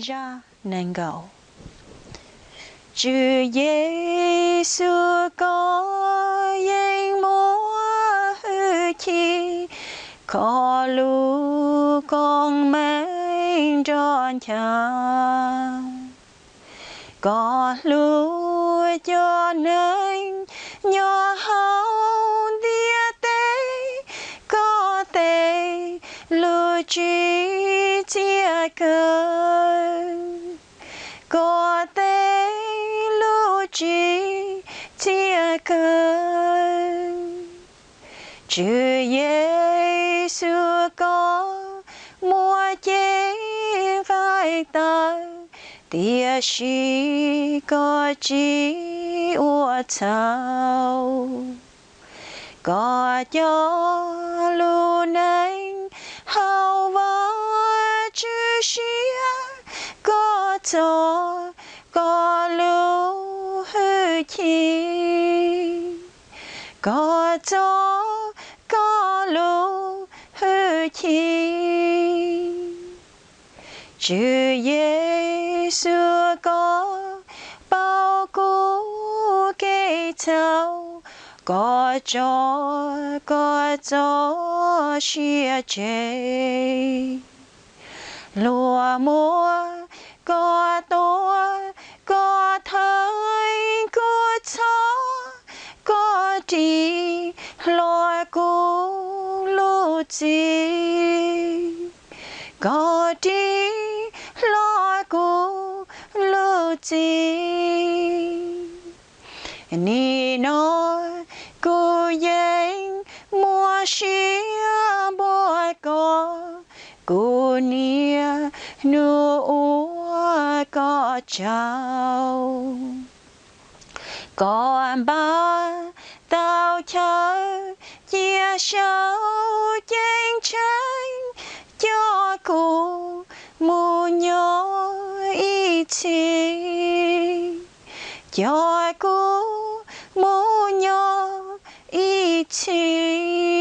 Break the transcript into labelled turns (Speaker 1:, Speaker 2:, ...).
Speaker 1: ra Nkauj. Chúa Giêsu có danh múa hư chi, có lu con mình tròn cha, có lu cho nên nhỏ hậu địa tế, có tế lu chi chia cơn, có tế lu chi chia cơn. Chúa Giêsu có mua chế vai ta, tia sĩ có chỉ ua thao, có cho lu nành hào võ chữ xía, có cho có lu hư chi, có cho có lu hư chi. Chúa Giêsu có bao cú cây thao, có cho xia chế, lúa múa có tua, có thời có cho, có đi lo cú lu chi, có đi lo cú lu chi. Ni nó cô danh mua xía bò có, cô nia nu ua có cháu, còn ba tao chờ chia sâu tranh tranh cho cô mu nhỏ ý chi, cho cô mu nhỏ ý chi.